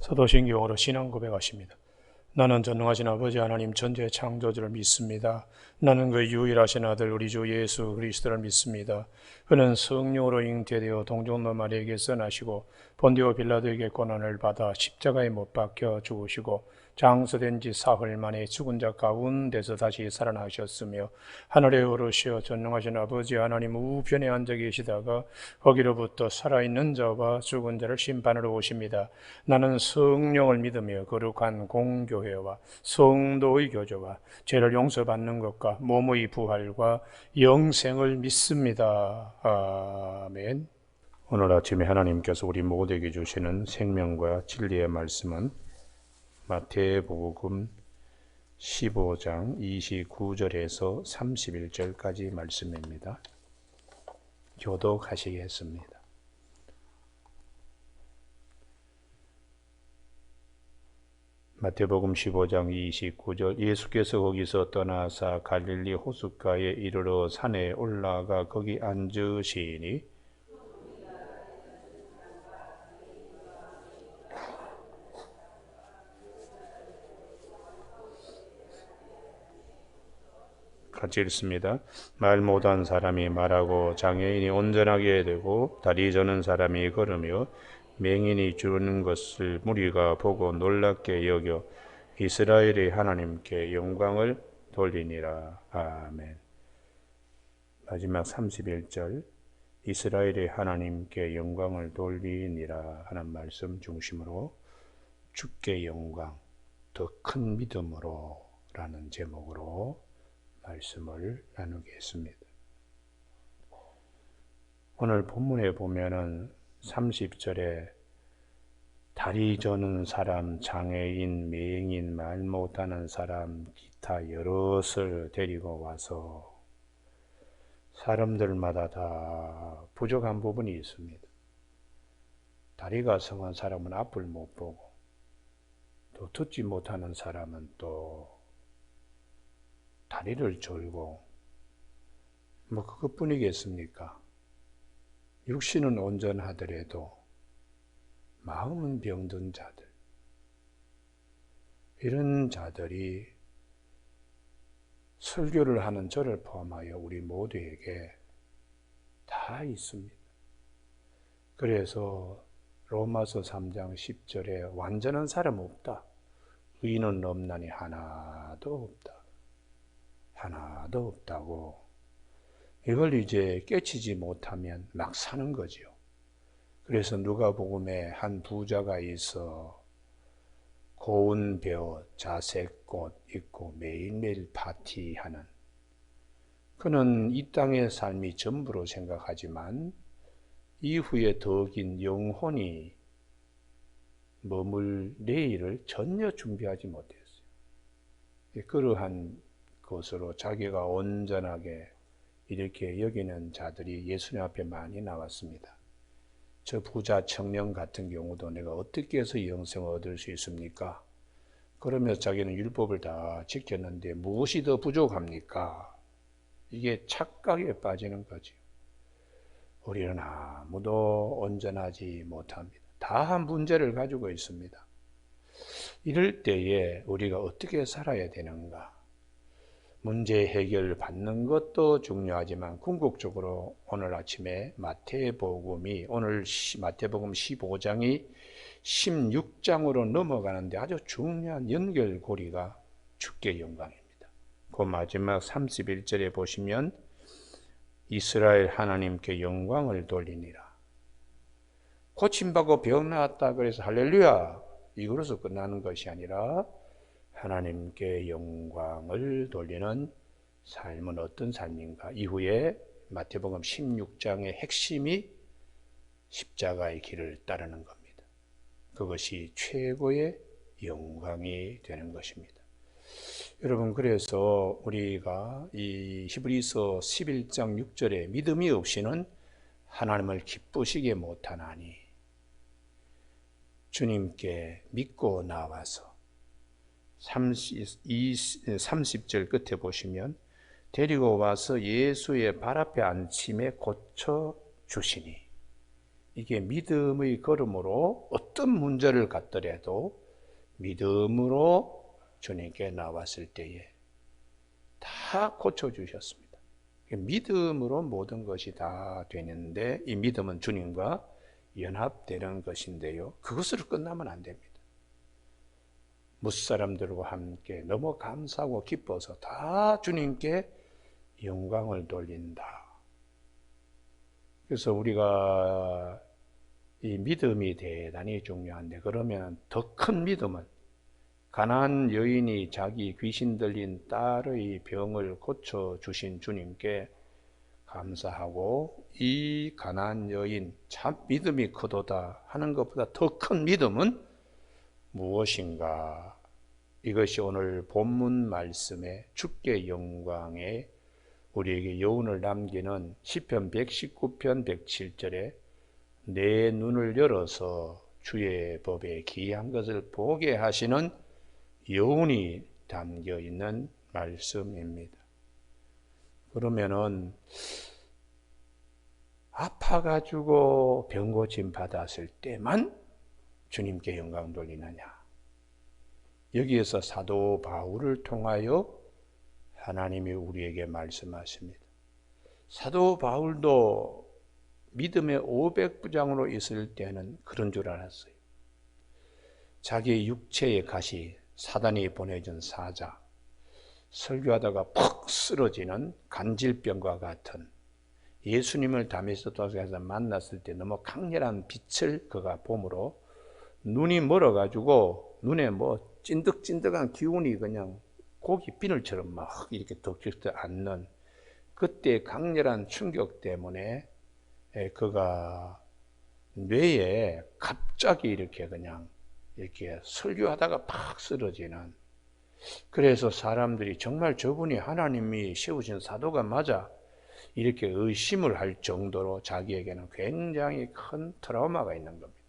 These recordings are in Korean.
사도신경으로 신앙 고백하십니다. 나는 전능하신 아버지 하나님 전지의 창조주를 믿습니다. 나는 그 유일하신 아들 우리 주 예수 그리스도를 믿습니다. 그는 성령으로 잉태되어 동정노 마리아에게서 나시고 본디오 빌라도에게 고난을 받아 십자가에 못 박혀 죽으시고 장서된 지 사흘 만에 죽은 자 가운데서 다시 살아나셨으며 하늘에 오르시어 전능하신 아버지 하나님 우편에 앉아 계시다가 거기로부터 살아있는 자와 죽은 자를 심판하러 오십니다. 나는 성령을 믿으며 거룩한 공교회와 성도의 교제와 죄를 용서받는 것과 몸의 부활과 영생을 믿습니다. 아멘. 오늘 아침에 하나님께서 우리 모두에게 주시는 생명과 진리의 말씀은 마태복음 15장 29절에서 31절까지 말씀입니다. 교독하시겠습니다. 마태복음 15장 29절 예수께서 거기서 떠나사 갈릴리 호숫가에 이르러 산에 올라가 거기 앉으시니 같이 읽습니다. 말 못한 사람이 말하고 장애인이 온전하게 되고 다리 저는 사람이 걸으며 맹인이 주는 것을 무리가 보고 놀랍게 여겨 이스라엘의 하나님께 영광을 돌리니라. 아멘. 마지막 31절 이스라엘의 하나님께 영광을 돌리니라 하는 말씀 중심으로 주께 영광 더 큰 믿음으로 라는 제목으로 말씀을 나누겠습니다. 오늘 본문에 보면은 30절에 다리 저는 사람, 장애인, 맹인, 말 못하는 사람, 기타 여럿을 데리고 와서 사람들마다 다 부족한 부분이 있습니다. 다리가 성한 사람은 앞을 못 보고 또 듣지 못하는 사람은 또 다리를 졸고 그것뿐이겠습니까? 육신은 온전하더라도 마음은 병든 자들, 이런 자들이 설교를 하는 저를 포함하여 우리 모두에게 다 있습니다. 그래서 로마서 3장 10절에 완전한 사람 없다. 의인은 없나니 하나도 없다. 하나도 없다고 이걸 이제 깨치지 못하면 막 사는 거죠. 그래서 누가복음에 한 부자가 있어 고운 벼, 자색꽃 있고 매일매일 파티하는, 그는 이 땅의 삶이 전부로 생각하지만 이후에 더 긴 영혼이 머물 내일을 전혀 준비하지 못했어요. 그러한 것으로 자기가 온전하게 이렇게 여기는 자들이 예수님 앞에 많이 나왔습니다. 저 부자 청년 같은 경우도 내가 어떻게 해서 영생을 얻을 수 있습니까? 그러면서 자기는 율법을 다 지켰는데 무엇이 더 부족합니까? 이게 착각에 빠지는 거죠. 우리는 아무도 온전하지 못합니다. 다 문제를 가지고 있습니다. 이럴 때에 우리가 어떻게 살아야 되는가? 문제 해결을 받는 것도 중요하지만 궁극적으로 오늘 아침에 오늘 마태복음 15장이 16장으로 넘어가는데 아주 중요한 연결고리가 주께 영광입니다. 그 마지막 31절에 보시면 이스라엘 하나님께 영광을 돌리니라. 고침받고 병 나았다 그래서 할렐루야 이거로서 끝나는 것이 아니라 하나님께 영광을 돌리는 삶은 어떤 삶인가? 이후에 마태복음 16장의 핵심이 십자가의 길을 따르는 겁니다. 그것이 최고의 영광이 되는 것입니다. 여러분, 그래서 우리가 이 히브리서 11장 6절에 믿음이 없이는 하나님을 기쁘시게 못하나니 주님께 믿고 나와서 30절 끝에 보시면 데리고 와서 예수의 발 앞에 앉힘에 고쳐 주시니 이게 믿음의 걸음으로 어떤 문제를 갖더라도 믿음으로 주님께 나왔을 때에 다 고쳐주셨습니다. 믿음으로 모든 것이 다 되는데 이 믿음은 주님과 연합되는 것인데요. 그것으로 끝나면 안 됩니다. 무사람들과 함께 너무 감사하고 기뻐서 다 주님께 영광을 돌린다. 그래서 우리가 이 믿음이 대단히 중요한데, 그러면 더 큰 믿음은 가난한 여인이 자기 귀신 들린 딸의 병을 고쳐주신 주님께 감사하고, 이 가난한 여인 참 믿음이 크도다 하는 것보다 더 큰 믿음은 무엇인가? 이것이 오늘 본문 말씀의 주께 영광에 우리에게 여운을 남기는 시편 119편 107절에 내 눈을 열어서 주의 법에 기이한 것을 보게 하시는 여운이 담겨 있는 말씀입니다. 그러면은 아파가지고 병고침 받았을 때만 주님께 영광 돌리느냐? 여기에서 사도 바울을 통하여 하나님이 우리에게 말씀하십니다. 사도 바울도 믿음의 500부장으로 있을 때는 그런 줄 알았어요. 자기 육체의 가시, 사단이 보내준 사자, 설교하다가 푹 쓰러지는 간질병과 같은, 예수님을 다메섹 도상에서 만났을 때 너무 강렬한 빛을 그가 봄으로 눈이 멀어가지고 눈에 뭐 찐득찐득한 기운이 그냥 고기 비늘처럼 막 이렇게 덕지지 않는 그때 강렬한 충격 때문에 그가 뇌에 갑자기 이렇게 그냥 이렇게 설교하다가 팍 쓰러지는, 그래서 사람들이 정말 저분이 하나님이 세우신 사도가 맞아 이렇게 의심을 할 정도로 자기에게는 굉장히 큰 트라우마가 있는 겁니다.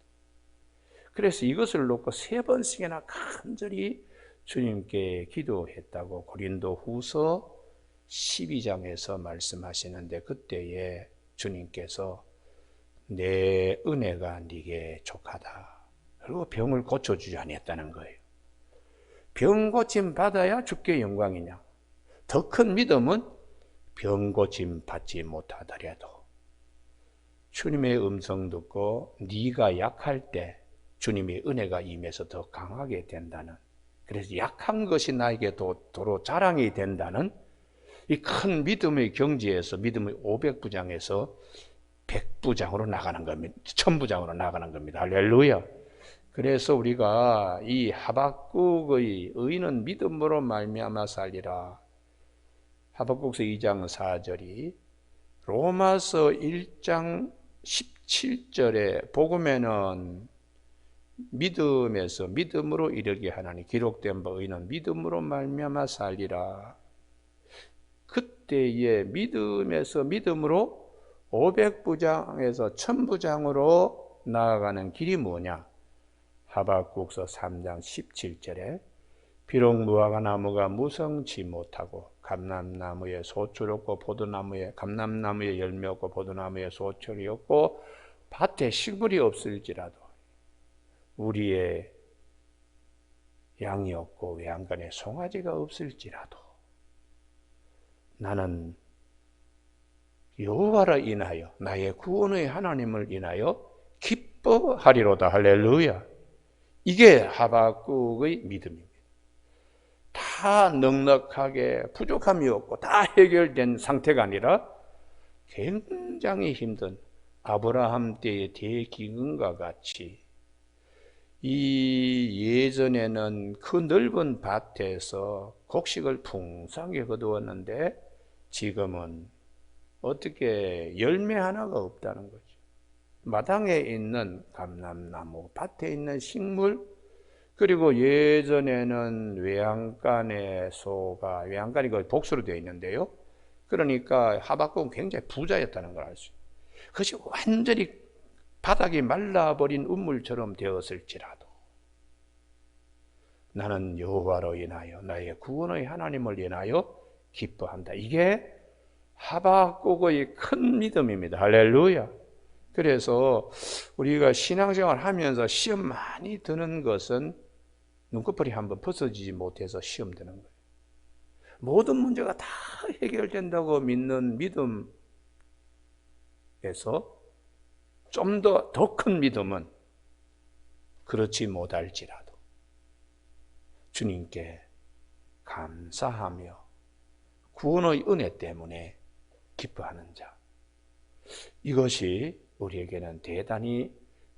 그래서 이것을 놓고 3번씩이나 간절히 주님께 기도했다고 고린도 후서 12장에서 말씀하시는데, 그때에 주님께서 내 은혜가 네게 족하다. 그리고 병을 고쳐주지 아니했다는 거예요. 병 고침 받아야 주께 영광이냐? 더 큰 믿음은 병 고침 받지 못하더라도 주님의 음성 듣고 네가 약할 때 주님의 은혜가 임해서 더 강하게 된다는, 그래서 약한 것이 나에게 도로 자랑이 된다는 이 큰 믿음의 경지에서 믿음의 500부장에서 100부장으로 나가는 겁니다. 1000부장으로 나가는 겁니다. 할렐루야. 그래서 우리가 이 하박국의 의인은 믿음으로 말미암아 살리라, 하박국서 2장 4절이 로마서 1장 17절에 복음에는 믿음에서 믿음으로 이르게 하나니 기록된 바 의인은 믿음으로 말미암아 살리라. 그때의 믿음에서 믿음으로 500부장에서 1000부장으로 나아가는 길이 뭐냐? 하박국서 3장 17절에 비록 무화과나무가 무성치 못하고 감람나무에 소출이 없고 감람나무에 열매 없고 포도나무에 소출이 없고 밭에 식물이 없을지라도 우리의 양이 없고 외양간에 송아지가 없을지라도 나는 여호와를 인하여 나의 구원의 하나님을 인하여 기뻐하리로다. 할렐루야. 이게 하박국의 믿음입니다. 다 넉넉하게 부족함이 없고 다 해결된 상태가 아니라 굉장히 힘든 아브라함 때의 대기근과 같이 이 예전에는 그 넓은 밭에서 곡식을 풍성하게 거두었는데 지금은 어떻게 열매 하나가 없다는 거죠. 마당에 있는 감람나무, 밭에 있는 식물, 그리고 예전에는 외양간의 소가, 외양간이 거의 복수로 되어 있는데요. 그러니까 하박국은 굉장히 부자였다는 걸 알 수 있어요. 그것이 완전히 바닥이 말라버린 우물처럼 되었을지라도 나는 여호와로 인하여 나의 구원의 하나님을 인하여 기뻐한다. 이게 하박국의 큰 믿음입니다. 할렐루야. 그래서 우리가 신앙생활 하면서 시험 많이 드는 것은 눈꺼풀이 한번 벗어지지 못해서 시험 드는 거예요. 모든 문제가 다 해결된다고 믿는 믿음에서 좀 더 큰 믿음은 그렇지 못할지라도 주님께 감사하며 구원의 은혜 때문에 기뻐하는 자, 이것이 우리에게는 대단히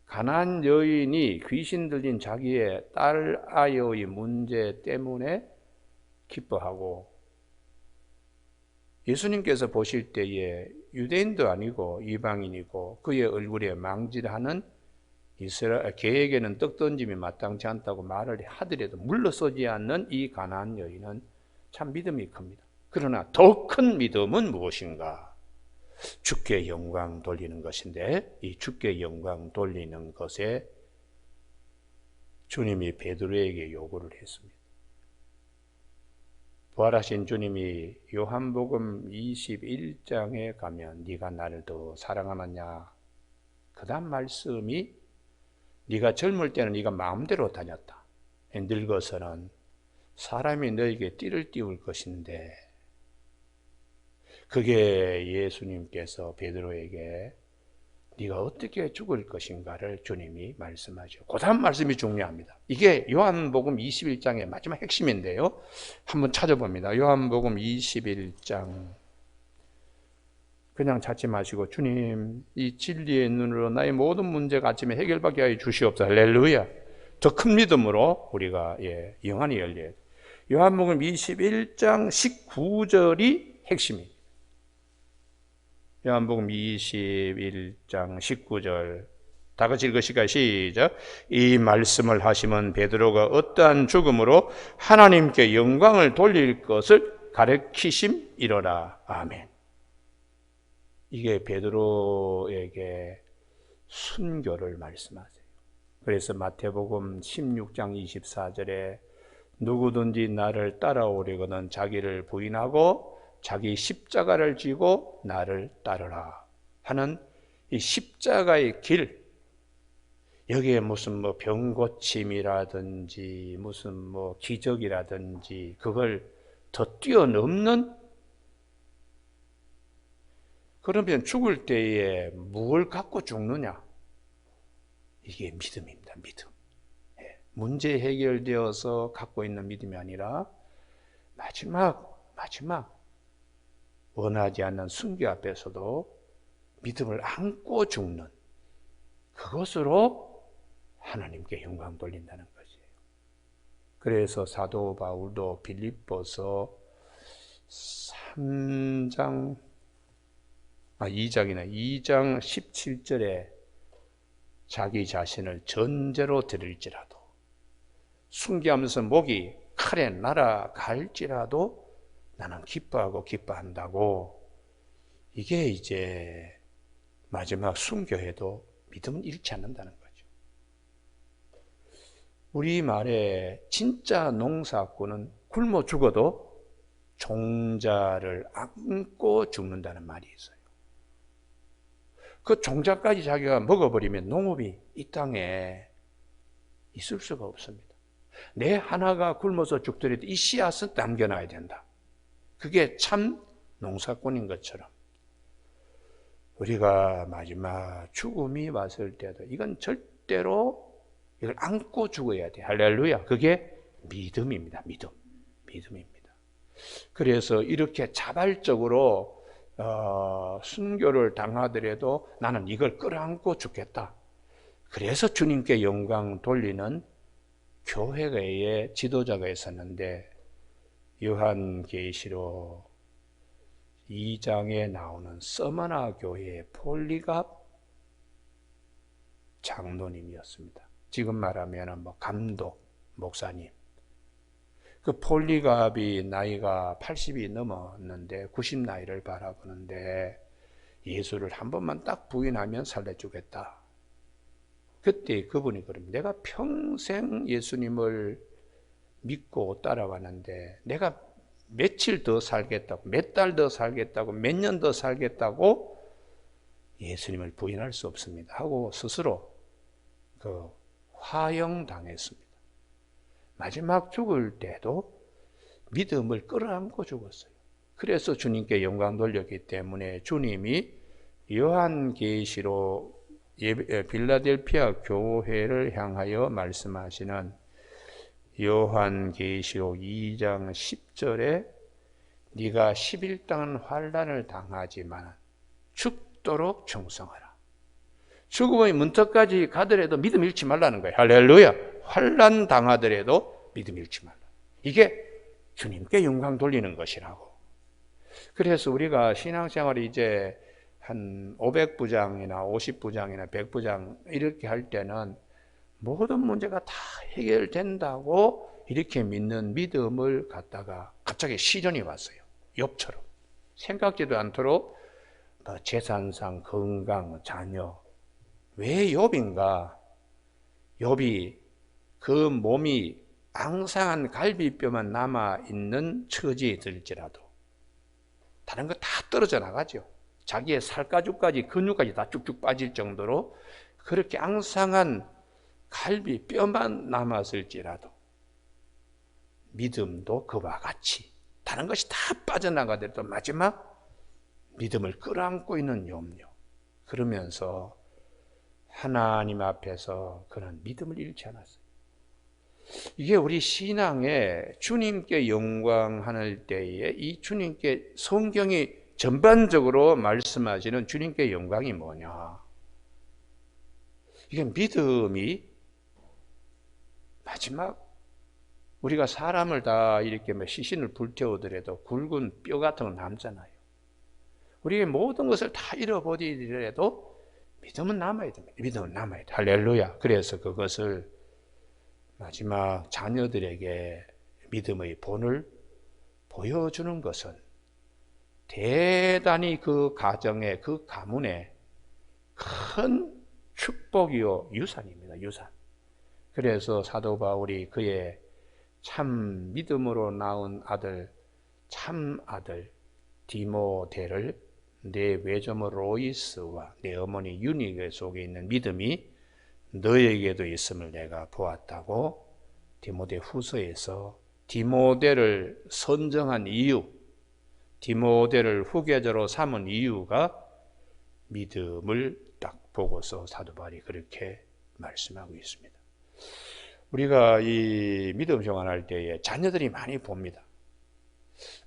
가난한 여인이 귀신 들린 자기의 딸 아이의 문제 때문에 기뻐하고, 예수님께서 보실 때에 유대인도 아니고 이방인이고 그의 얼굴에 망질하는 이스라엘 개에게는 떡 던짐이 마땅치 않다고 말을 하더라도 물러서지 않는 이 가난한 여인은 참 믿음이 큽니다. 그러나 더 큰 믿음은 무엇인가? 주께 영광 돌리는 것인데, 이 주께 영광 돌리는 것에 주님이 베드로에게 요구를 했습니다. 부활하신 주님이 요한복음 21장에 가면 네가 나를 더 사랑하느냐, 그 다음 말씀이 네가 젊을 때는 네가 마음대로 다녔다. 늙어서는 사람이 너에게 띠를 띄울 것인데, 그게 예수님께서 베드로에게 네가 어떻게 죽을 것인가를 주님이 말씀하죠. 그 다음 말씀이 중요합니다. 이게 요한복음 21장의 마지막 핵심인데요, 한번 찾아봅니다. 요한복음 21장. 그냥 찾지 마시고 주님, 이 진리의 눈으로 나의 모든 문제가 아침에 해결받게 하여 주시옵소서. 할렐루야. 더 큰 믿음으로 우리가 영안이 열려야 돼요. 요한복음 21장 19절이 핵심입니다. 요한복음 21장 19절 다 같이 읽으실까요? 시작. 이 말씀을 하시면 베드로가 어떠한 죽음으로 하나님께 영광을 돌릴 것을 가르치심이로라. 아멘. 이게 베드로에게 순교를 말씀하세요. 그래서 마태복음 16장 24절에 누구든지 나를 따라오려거든 자기를 부인하고 자기 십자가를 지고 나를 따르라 하는 이 십자가의 길, 여기에 무슨 병 고침이라든지 무슨 기적이라든지 그걸 더 뛰어넘는, 그러면 죽을 때에 뭘 갖고 죽느냐? 이게 믿음입니다. 믿음. 문제 해결되어서 갖고 있는 믿음이 아니라 마지막 원하지 않는 순교 앞에서도 믿음을 안고 죽는, 그것으로 하나님께 영광 돌린다는 것이에요. 그래서 사도 바울도 빌립보서 2장 17절에 자기 자신을 전제로 드릴지라도, 순교하면서 목이 칼에 날아갈지라도 나는 기뻐한다고, 이게 이제 마지막 순교해도 믿음은 잃지 않는다는 거죠. 우리말에 진짜 농사꾼은 굶어 죽어도 종자를 안고 죽는다는 말이 있어요. 그 종자까지 자기가 먹어버리면 농업이 이 땅에 있을 수가 없습니다. 내 하나가 굶어서 죽더라도 이 씨앗은 남겨놔야 된다. 그게 참 농사꾼인 것처럼 우리가 마지막 죽음이 왔을 때도 이건 절대로 이걸 안고 죽어야 돼. 할렐루야. 그게 믿음입니다. 믿음입니다. 그래서 이렇게 자발적으로 순교를 당하더라도 나는 이걸 끌어안고 죽겠다. 그래서 주님께 영광 돌리는 교회의 지도자가 있었는데, 요한계시록 2장에 나오는 서머나 교회의 폴리갑 장로님이었습니다. 지금 말하면 감독, 목사님. 그 폴리갑이 나이가 80이 넘었는데 90 나이를 바라보는데 예수를 한 번만 딱 부인하면 살려주겠다. 그때 그분이 그럽니다. 내가 평생 예수님을 믿고 따라왔는데 내가 며칠 더 살겠다고, 몇 달 더 살겠다고, 몇 년 더 살겠다고 예수님을 부인할 수 없습니다 하고 스스로 화형당했습니다. 마지막 죽을 때도 믿음을 끌어안고 죽었어요. 그래서 주님께 영광 돌렸기 때문에 주님이 요한계시록 빌라델피아 교회를 향하여 말씀하시는 요한계시록 2장 10절에 네가 11단 환난을 당하지만 죽도록 충성하라. 죽음의 문턱까지 가더라도 믿음 잃지 말라는 거예요. 할렐루야. 환난 당하더라도 믿음 잃지 말라. 이게 주님께 영광 돌리는 것이라고. 그래서 우리가 신앙생활이 이제 한 500부장이나 50부장이나 100부장 이렇게 할 때는 모든 문제가 다 해결된다고 이렇게 믿는 믿음을 갖다가 갑자기 시련이 왔어요. 욥처럼. 생각지도 않도록 재산상, 건강, 자녀. 왜 욥인가? 욥이 그 몸이 앙상한 갈비뼈만 남아있는 처지에 들지라도 다른 거 다 떨어져 나가죠. 자기의 살가죽까지 근육까지 다 쭉쭉 빠질 정도로 그렇게 앙상한 갈비뼈만 남았을지라도 믿음도 그와 같이 다른 것이 다 빠져나가더라도 마지막 믿음을 끌어안고 있는 욥요. 그러면서 하나님 앞에서 그는 믿음을 잃지 않았어요. 이게 우리 신앙에 주님께 영광하는 때에 이 주님께 성경이 전반적으로 말씀하시는 주님께 영광이 뭐냐? 이게 믿음이 마지막 우리가 사람을 다 이렇게 시신을 불태우더라도 굵은 뼈 같은 건 남잖아요. 우리의 모든 것을 다 잃어버리더라도 믿음은 남아야 됩니다. 믿음은 남아야 돼. 할렐루야. 그래서 그것을 마지막 자녀들에게 믿음의 본을 보여주는 것은 대단히 그 가정에, 그 가문에 큰 축복이요 유산입니다. 유산. 그래서 사도 바울이 그의 참 믿음으로 낳은 아들, 참 아들 디모데를 내 외조모 로이스와 내 어머니 유니게 속에 있는 믿음이 너에게도 있음을 내가 보았다고 디모데 후서에서 디모데를 선정한 이유, 디모데를 후계자로 삼은 이유가 믿음을 딱 보고서 사도 바울이 그렇게 말씀하고 있습니다. 우리가 이 믿음 생활할 때에 자녀들이 많이 봅니다.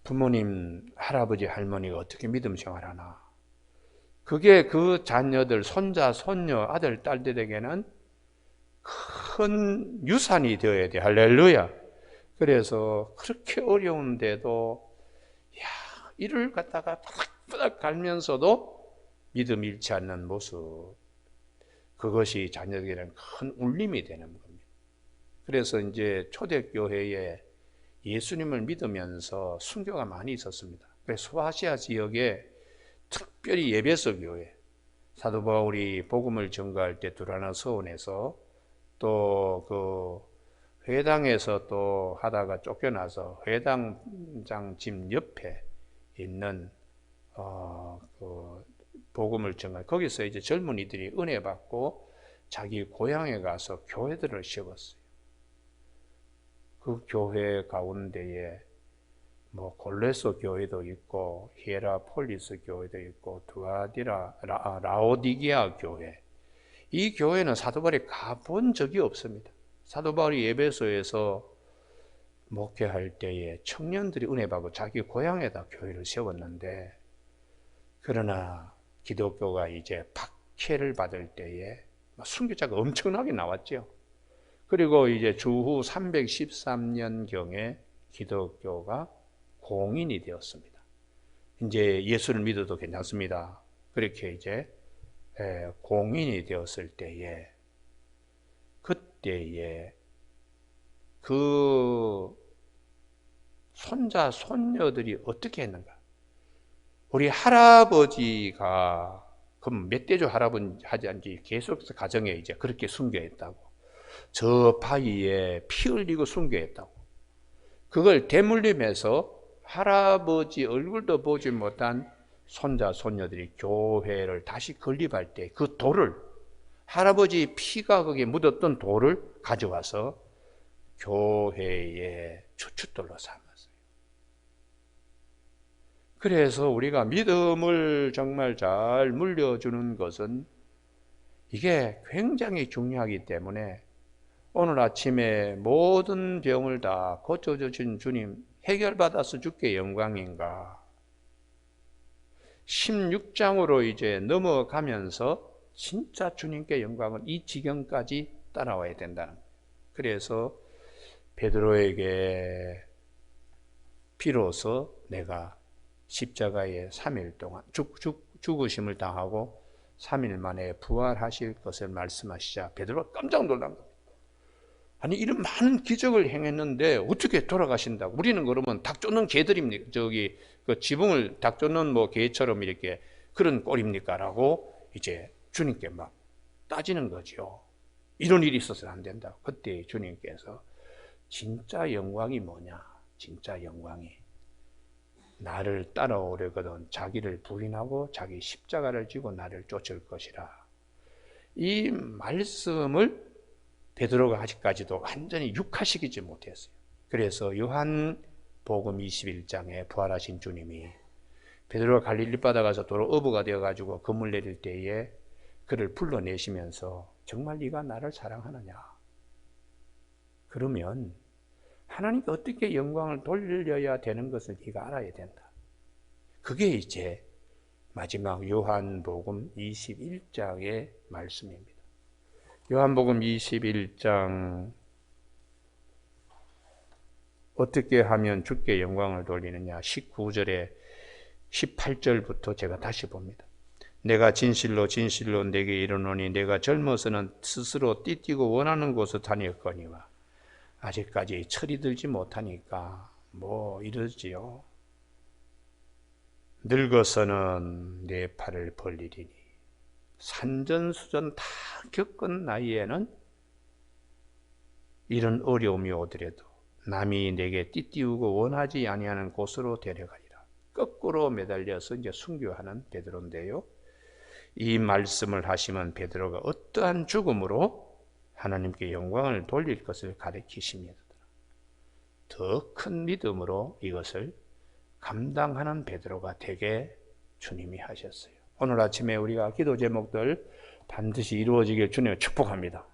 부모님, 할아버지, 할머니가 어떻게 믿음 생활하나. 그게 그 자녀들, 손자, 손녀, 아들, 딸들에게는 큰 유산이 되어야 돼. 할렐루야. 그래서 그렇게 어려운데도 이를 갖다가 바닥바닥 갈면서도 믿음 잃지 않는 모습, 그것이 자녀들에게는 큰 울림이 되는 겁니다. 그래서 이제 초대교회에 예수님을 믿으면서 순교가 많이 있었습니다. 그래서 소아시아 지역에 특별히 예배서 교회, 사도 바울이 복음을 전가할 때 두라나 서원에서 또 그 회당에서 또 하다가 쫓겨나서 회당장 집 옆에 있는 그 복음을 전가, 거기서 이제 젊은이들이 은혜 받고 자기 고향에 가서 교회들을 세웠어요. 그 교회 가운데에 뭐 골레소 교회도 있고 히에라폴리스 교회도 있고 두아디라 라오디게아 교회, 이 교회는 사도 바울이 가본 적이 없습니다. 사도 바울이 에베소에서 목회할 때에 청년들이 은혜 받고 자기 고향에다 교회를 세웠는데, 그러나 기독교가 이제 박해를 받을 때에 순교자가 엄청나게 나왔죠. 그리고 이제 주후 313년경에 기독교가 공인이 되었습니다. 이제 예수를 믿어도 괜찮습니다. 그렇게 이제 공인이 되었을 때에, 그때에 그 손자, 손녀들이 어떻게 했는가? 우리 할아버지가, 그럼 몇 대조 할아버지 하지 계속해서 가정에 이제 그렇게 순교했다고. 저 바위에 피 흘리고 순교했다고. 그걸 대물림해서 할아버지 얼굴도 보지 못한 손자 손녀들이 교회를 다시 건립할 때 그 돌을, 할아버지 피가 거기에 묻었던 돌을 가져와서 교회의 주춧돌로 삼았어요. 그래서 우리가 믿음을 정말 잘 물려주는 것은 이게 굉장히 중요하기 때문에 오늘 아침에 모든 병을 다 고쳐주신 주님, 해결받아서 주께 영광인가. 16장으로 이제 넘어가면서 진짜 주님께 영광은 이 지경까지 따라와야 된다는 거예요. 그래서 베드로에게 비로소 내가 십자가에 3일 동안 죽으심을 당하고 3일 만에 부활하실 것을 말씀하시자 베드로가 깜짝 놀란 겁니다. 아니 이런 많은 기적을 행했는데 어떻게 돌아가신다고? 우리는 그러면 닭 쫓는 개들입니까? 저기 그 지붕을 닭 쫓는 뭐 개처럼 이렇게 그런 꼴입니까? 라고 이제 주님께 막 따지는 거죠. 이런 일이 있어서는 안 된다고. 그때 주님께서 진짜 영광이 뭐냐? 진짜 영광이 나를 따라오려거든 자기를 부인하고 자기 십자가를 지고 나를 쫓을 것이라. 이 말씀을 베드로가 아직까지도 완전히 육화시키지 못했어요. 그래서 요한복음 21장에 부활하신 주님이 베드로가 갈릴리 바다 가서 도로 어부가 되어가지고 그물 내릴 때에 그를 불러내시면서 정말 네가 나를 사랑하느냐? 그러면 하나님께 어떻게 영광을 돌려야 되는 것을 네가 알아야 된다. 그게 이제 마지막 요한복음 21장의 말씀입니다. 요한복음 21장 어떻게 하면 주께 영광을 돌리느냐 19절에 18절부터 제가 다시 봅니다. 내가 진실로 진실로 내게 이르노니 내가 젊어서는 스스로 띠뛰고 원하는 곳을 다녔거니와 아직까지 철이 들지 못하니까 뭐 이러지요. 늙어서는 내 팔을 벌리리니 산전수전 다 겪은 나이에는 이런 어려움이 오더라도 남이 내게 띠띠우고 원하지 아니하는 곳으로 데려가리라. 거꾸로 매달려서 이제 순교하는 베드로인데요. 이 말씀을 하시면 베드로가 어떠한 죽음으로 하나님께 영광을 돌릴 것을 가르치십니다. 더 큰 믿음으로 이것을 감당하는 베드로가 되게 주님이 하셨어요. 오늘 아침에 우리가 기도 제목들 반드시 이루어지길 주님을 축복합니다.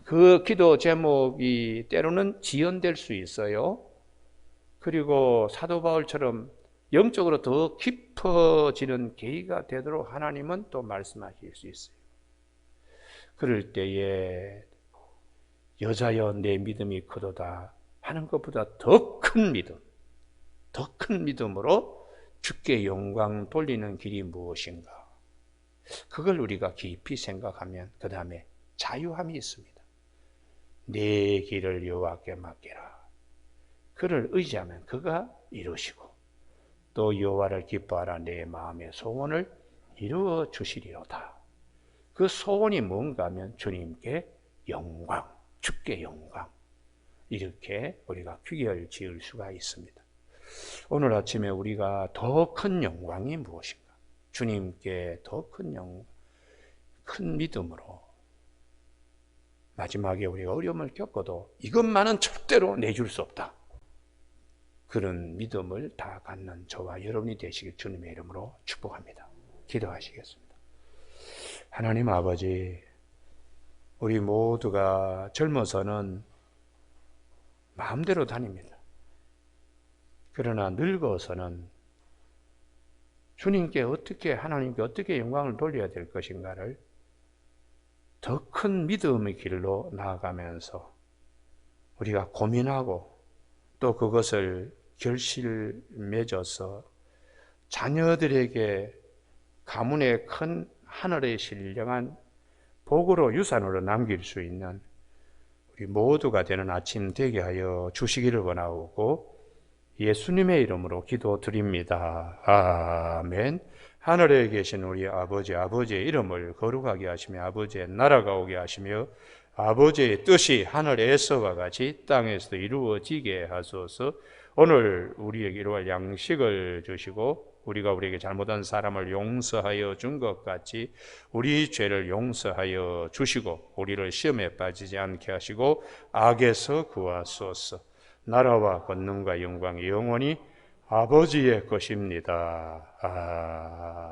그 기도 제목이 때로는 지연될 수 있어요. 그리고 사도 바울처럼 영적으로 더 깊어지는 계기가 되도록 하나님은 또 말씀하실 수 있어요. 그럴 때에 여자여 내 믿음이 크도다 하는 것보다 더 큰 믿음, 더 큰 믿음으로 주께 영광 돌리는 길이 무엇인가? 그걸 우리가 깊이 생각하면 그 다음에 자유함이 있습니다. 내 길을 여호와께 맡기라. 그를 의지하면 그가 이루시고 또 여호와를 기뻐하라. 내 마음의 소원을 이루어 주시리로다. 그 소원이 뭔가 하면 주님께 영광, 주께 영광, 이렇게 우리가 귀결 지을 수가 있습니다. 오늘 아침에 우리가 더 큰 영광이 무엇인가? 주님께 더 큰 영광, 큰 믿음으로 마지막에 우리가 어려움을 겪어도 이것만은 절대로 내줄 수 없다. 그런 믿음을 다 갖는 저와 여러분이 되시길 주님의 이름으로 축복합니다. 기도하시겠습니다. 하나님 아버지, 우리 모두가 젊어서는 마음대로 다닙니다. 그러나 늙어서는 주님께 어떻게, 하나님께 어떻게 영광을 돌려야 될 것인가를 더 큰 믿음의 길로 나아가면서 우리가 고민하고 또 그것을 결실 맺어서 자녀들에게 가문의 큰 하늘의 신령한 복으로 유산으로 남길 수 있는 우리 모두가 되는 아침 되게 하여 주시기를 원하고 예수님의 이름으로 기도드립니다. 아멘. 하늘에 계신 우리 아버지, 아버지의 이름을 거룩하게 하시며 아버지의 나라가 오게 하시며 아버지의 뜻이 하늘에서와 같이 땅에서도 이루어지게 하소서. 오늘 우리에게 이루어갈 양식을 주시고 우리가 우리에게 잘못한 사람을 용서하여 준 것 같이 우리 죄를 용서하여 주시고 우리를 시험에 빠지지 않게 하시고 악에서 구하소서. 나라와 권능과 영광이 영원히 아버지의 것입니다. 아멘.